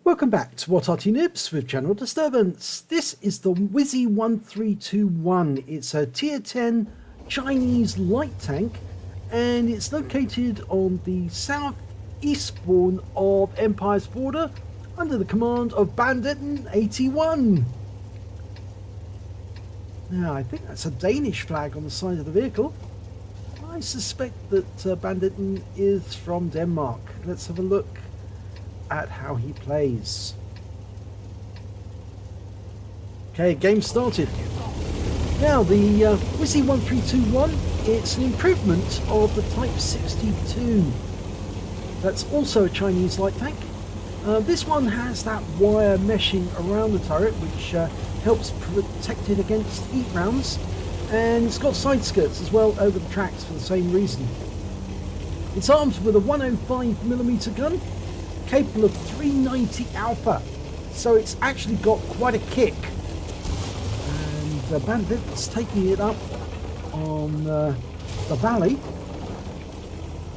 Welcome back to What Arty Noobs with General Disturbance. This is the WZ-132-1. It's a tier 10 Chinese light tank and it's located on the southeast spawn of Empire's border under the command of Bandit 81. Now I think that's a Danish flag on the side of the vehicle. I suspect that Bandit is from Denmark. Let's have a look at how he plays. Okay, game started. Now the WZ-132-1, it's an improvement of the Type 62. That's also a Chinese light tank. This one has that wire meshing around the turret which helps protect it against heat rounds, and it's got side skirts as well over the tracks for the same reason. It's armed with a 105mm gun capable of 390 alpha, so it's actually got quite a kick, and Bandit's taking it up on the valley,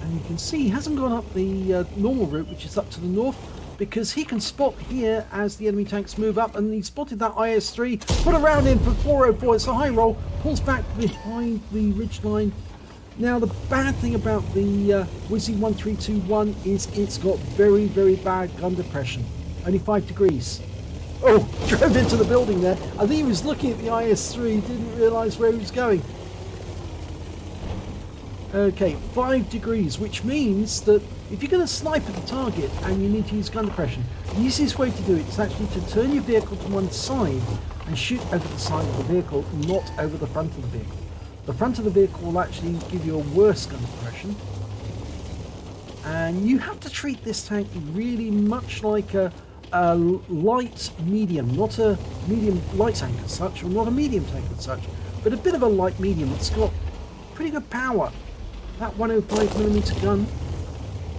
and you can see he hasn't gone up the normal route, which is up to the north, because he can spot here as the enemy tanks move up, and he spotted that IS-3, put a round in for 404. It's a high roll, pulls back behind the ridgeline. Now the bad thing about the WZ-132-1 is it's got very, very bad gun depression. Only 5 degrees. Oh, drove into the building there. I think he was looking at the IS-3, didn't realise where he was going. Okay, 5 degrees, which means that if you're going to snipe at the target and you need to use gun depression, the easiest way to do it is actually to turn your vehicle to one side and shoot over the side of the vehicle, not over the front of the vehicle. The front of the vehicle will actually give you a worse gun depression, and you have to treat this tank really much like a light medium, not a medium light tank as such, or not a medium tank as such, but a bit of a light medium. It's got pretty good power, that 105mm gun,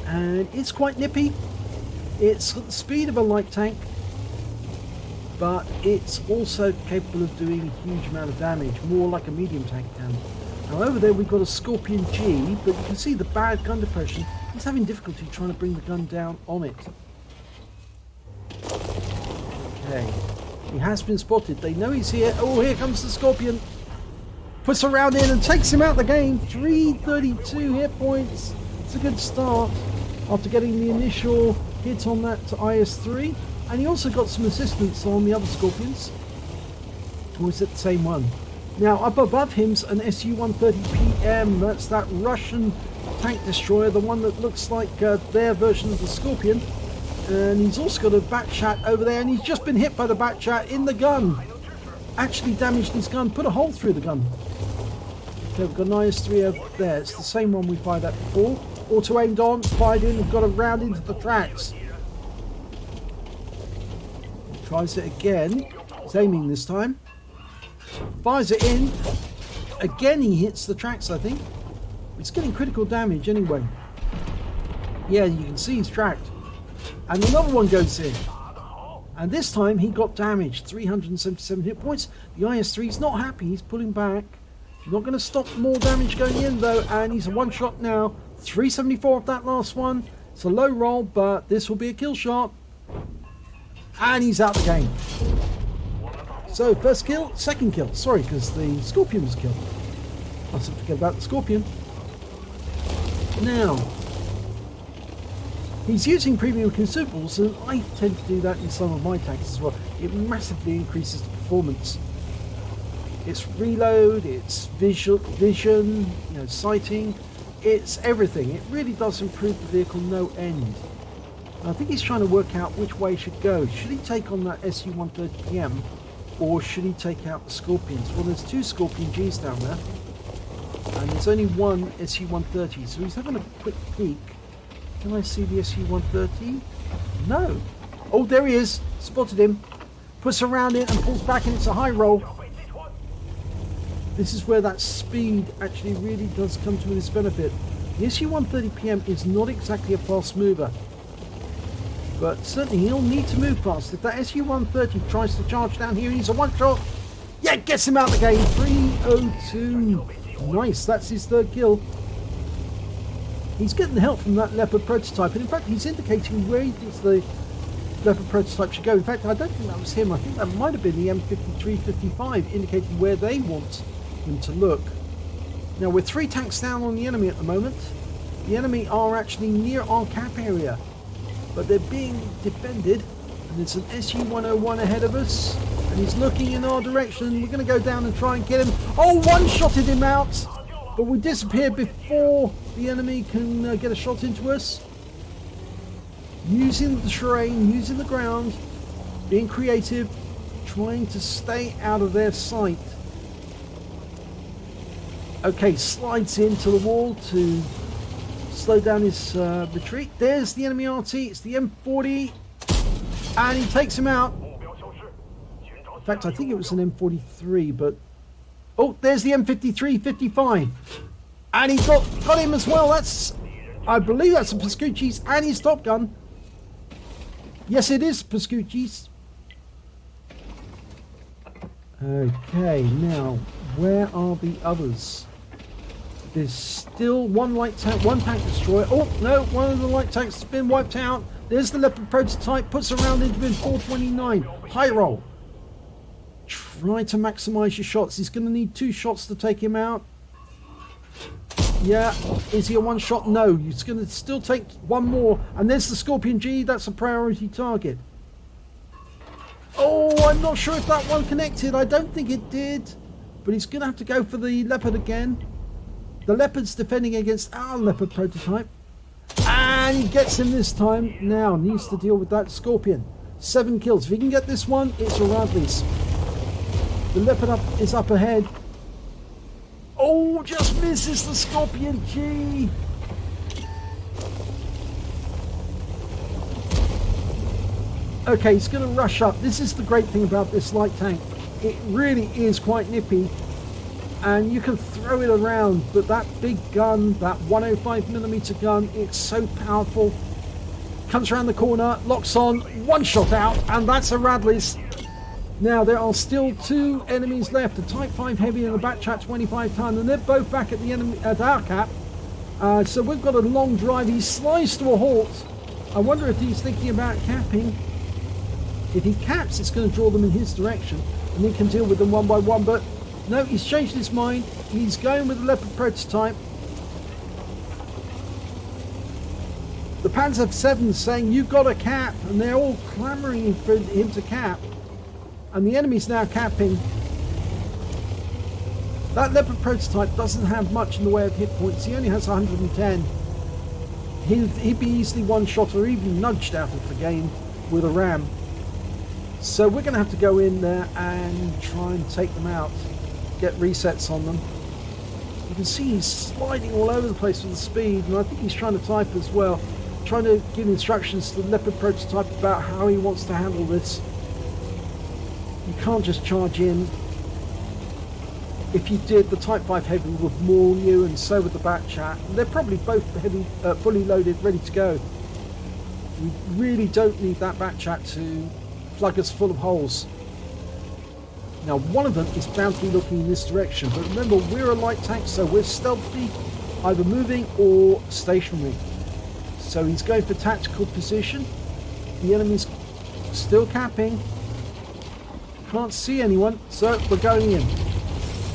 and it's quite nippy. It's got the speed of a light tank, but it's also capable of doing a huge amount of damage, more like a medium tank can. Now over there we've got a Scorpion G, but you can see the bad gun depression. He's having difficulty trying to bring the gun down on it. Okay, he has been spotted. They know he's here. Oh, here comes the Scorpion. Puts a round in and takes him out the game. 332 hit points. It's a good start after getting the initial hit on that IS-3. And he also got some assistance on the other Scorpions. Or is it the same one? Now up above him's an Su-130PM. That's that Russian tank destroyer, the one that looks like their version of the Scorpion. And he's also got a Batchat over there, and he's just been hit by the Batchat in the gun. Actually damaged his gun, put a hole through the gun. Okay, we've got an IS-3 over there. It's the same one we fired at before. Auto aimed on, fired in, and got a round into the tracks. Tries it again. He's aiming this time. Fires it in. Again he hits the tracks, I think. It's getting critical damage anyway. Yeah, you can see he's tracked. And another one goes in. And this time he got damaged. 377 hit points. The IS-3's not happy. He's pulling back. Not going to stop more damage going in though. And he's a one shot now. 374 of that last one. It's a low roll, but this will be a kill shot. And he's out the game. So first kill, second kill. Sorry, because the Scorpion was killed. I must forget about the Scorpion. Now, he's using premium consumables, and I tend to do that in some of my tanks as well. It massively increases the performance. It's reload, it's vision, you know, sighting. It's everything. It really does improve the vehicle no end. I think he's trying to work out which way he should go. Should he take on that Su-130PM, or should he take out the Scorpions? Well, there's 2 Scorpion Gs down there, and there's only one Su-130, so he's having a quick peek. Can I see the Su-130? No. Oh, there he is. Spotted him. Puts a round in and pulls back, and it's a high roll. This is where that speed actually really does come to its benefit. The Su-130PM is not exactly a fast mover, but certainly he'll need to move fast. If that Su-130 tries to charge down here, he's a one shot. Yeah, gets him out the game. 302. Nice, that's his third kill. He's getting help from that Leopard prototype, and in fact he's indicating where he thinks the Leopard prototype should go. In fact, I don't think that was him. I think that might have been the M53-55, indicating where they want him to look. Now, we're 3 tanks down on the enemy at the moment. The enemy are actually near our cap area, but they're being defended. And it's an SU-101 ahead of us, and he's looking in our direction. We're going to go down and try and get him. Oh, one-shotted him out, but we disappeared before the enemy can get a shot into us. Using the terrain, using the ground, being creative, trying to stay out of their sight. Okay, slides into the wall to slow down his retreat. There's the enemy Arty. It's the M40. And he takes him out. In fact, I think it was an M43, but... Oh, there's the M53-55. And he got him as well. That's... I believe that's a Pascucci's and his top gun. Yes, it is Pascucci's. Okay, now, where are the others? There's still one light tank, one tank destroyer. Oh, no, one of the light tanks has been wiped out. There's the Leopard prototype, puts a round into him, 429. High roll. Try to maximize your shots. He's going to need 2 shots to take him out. Yeah, is he a one shot? No, he's going to still take one more. And there's the Scorpion G, that's a priority target. Oh, I'm not sure if that one connected. I don't think it did. But he's going to have to go for the Leopard again. The Leopard's defending against our Leopard prototype. And he gets him this time. Now needs to deal with that Scorpion. 7 kills. If he can get this one, it's a Radley's. The Leopard is up ahead. Oh, just misses the Scorpion G. Okay, he's going to rush up. This is the great thing about this light tank. It really is quite nippy. And you can throw it around, but that big gun, that 105mm gun, it's so powerful. Comes around the corner, locks on, one shot out, and that's a Radley's. Now there are still 2 enemies left, a Type 5 Heavy and a Batchat 25 ton, and they're both back at the enemy at our cap. So we've got a long drive. He slides to a halt. I wonder if he's thinking about capping. If he caps, it's going to draw them in his direction, and he can deal with them one by one, but no, he's changed his mind. He's going with the Leopard prototype. The Panzer 7 is saying, you've got a cap, and they're all clamouring for him to cap. And the enemy's now capping. That Leopard prototype doesn't have much in the way of hit points. He only has 110. He'd be easily one-shot or even nudged out of the game with a RAM. So we're going to have to go in there and try and take them out. Get resets on them. You can see he's sliding all over the place with the speed, and I think he's trying to type as well. Trying to give instructions to the Leopard prototype about how he wants to handle this. You can't just charge in. If you did, the Type 5 Heavy would maul you, and so would the Batchat. They're probably both heavy, fully loaded, ready to go. We really don't need that Batchat to plug us full of holes. Now, one of them is bound to be looking in this direction, but remember, we're a light tank, so we're stealthy, either moving or stationary. So he's going for tactical position. The enemy's still capping. Can't see anyone, so we're going in.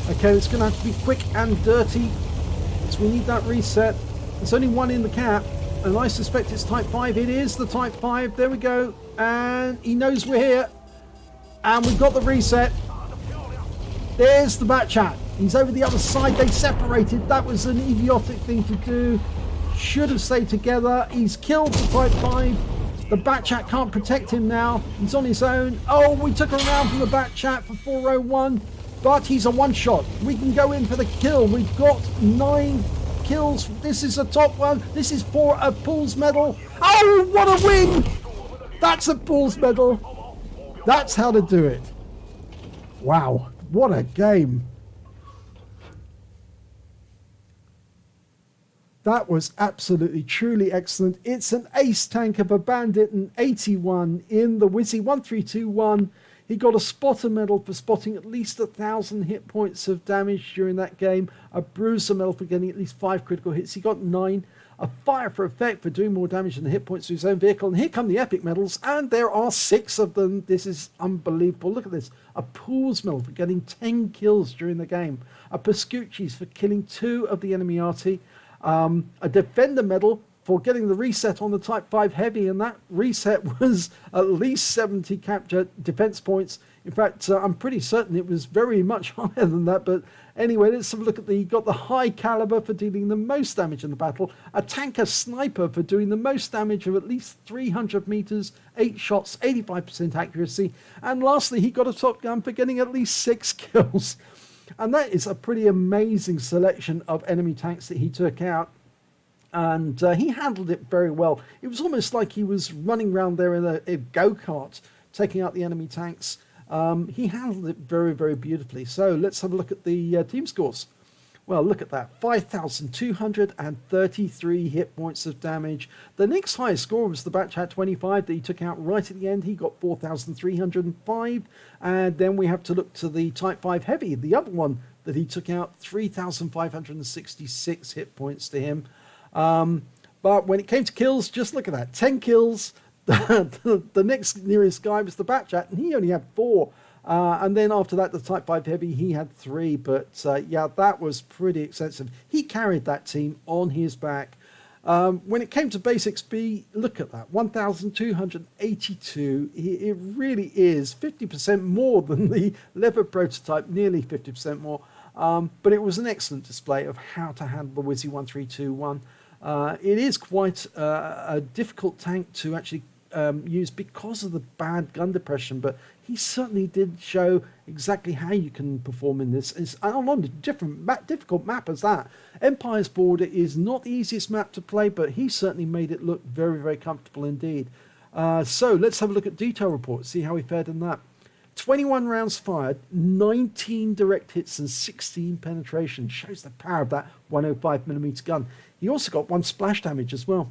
Okay, it's going to have to be quick and dirty, so we need that reset. There's only one in the cap, and I suspect it's Type 5. It is the Type 5. There we go. And he knows we're here. And we've got the reset. There's the Batchat. He's over the other side. They separated. That was an idiotic thing to do. Should have stayed together. He's killed the Type 5. The Batchat can't protect him now. He's on his own. Oh, we took a round from the Batchat for 401. But he's a one-shot. We can go in for the kill. We've got 9 kills. This is a top one. This is for a Pools medal. Oh, what a win! That's a Pools medal. That's how to do it. Wow, what a game. That was absolutely, truly excellent. It's an ace tank of a Bandit, an 81 in the WZ-132-1. He got a spotter medal for spotting at least 1,000 hit points of damage during that game. A bruiser medal for getting at least 5 critical hits. He got 9. a fire for effect for doing more damage than the hit points to his own vehicle. And here come the epic medals, and there are 6 of them. This is unbelievable. Look at this. A Pools medal for getting 10 kills during the game. A Pascucci's for killing 2 of the enemy Arty. A Defender medal for getting the reset on the Type 5 Heavy, and that reset was at least 70 capture defense points. In fact, I'm pretty certain it was very much higher than that, but anyway, let's have a look at got the High Calibre for dealing the most damage in the battle, a Tanker Sniper for doing the most damage of at least 300 meters, 8 shots, 85% accuracy, and lastly, he got a Top Gun for getting at least 6 kills. And that is a pretty amazing selection of enemy tanks that he took out. And he handled it very well. It was almost like he was running around there in a go-kart, taking out the enemy tanks. He handled it very, very beautifully. So let's have a look at the team scores. Well, look at that. 5,233 hit points of damage. The next highest score was the Batchat 25 that he took out right at the end. He got 4,305. And then we have to look to the Type 5 Heavy, the other one that he took out, 3,566 hit points to him. But when it came to kills, just look at that. 10 kills. The next nearest guy was the Batchat, and he only had 4. And then after that, the Type 5 Heavy, he had 3. But yeah, that was pretty extensive. He carried that team on his back. When it came to base XP, look at that, 1,282. It really is 50% more than the Leopard prototype, nearly 50% more. But it was an excellent display of how to handle the WZ-132-1. It is quite a difficult tank to actually use because of the bad gun depression, but he certainly did show exactly how you can perform in this. It's on a difficult map as that. Empire's Border is not the easiest map to play, but he certainly made it look very, very comfortable indeed. So let's have a look at detail reports, see how he fared in that. 21 rounds fired, 19 direct hits and 16 penetration. Shows the power of that 105mm gun. He also got 1 splash damage as well.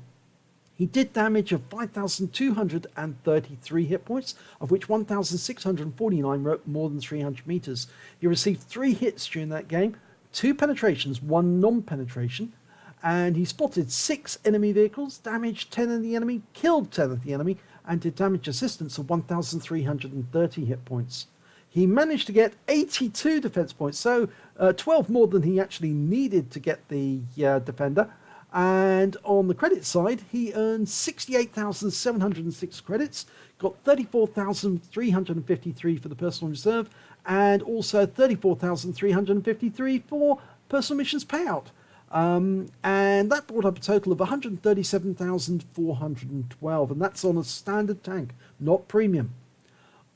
He did damage of 5,233 hit points, of which 1,649 were more than 300 meters. He received 3 hits during that game, 2 penetrations, 1 non-penetration, and he spotted 6 enemy vehicles, damaged 10 of the enemy, killed 10 of the enemy, and did damage assistance of 1,330 hit points. He managed to get 82 defense points, so 12 more than he actually needed to get the Defender. And on the credit side, he earned 68,706 credits, got 34,353 for the personal reserve, and also 34,353 for personal missions payout. And that brought up a total of 137,412, and that's on a standard tank, not premium.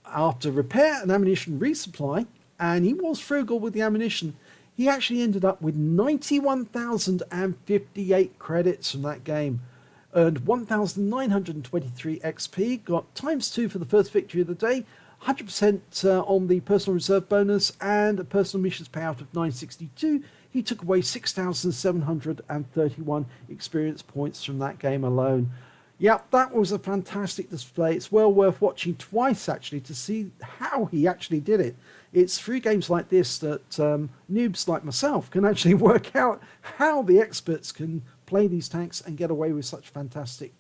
After repair and ammunition resupply, and he was frugal with the ammunition, he actually ended up with 91,058 credits from that game, earned 1,923 XP, got ×2 for the first victory of the day, 100% on the personal reserve bonus, and a personal missions payout of 962. He took away 6,731 experience points from that game alone. Yep, that was a fantastic display. It's well worth watching twice, actually, to see how he actually did it. It's through games like this that noobs like myself can actually work out how the experts can play these tanks and get away with such fantastic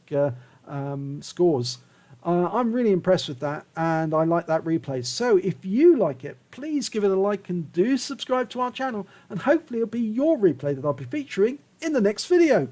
scores. I'm really impressed with that, and I like that replay. So if you like it, please give it a like and do subscribe to our channel, and hopefully it'll be your replay that I'll be featuring in the next video.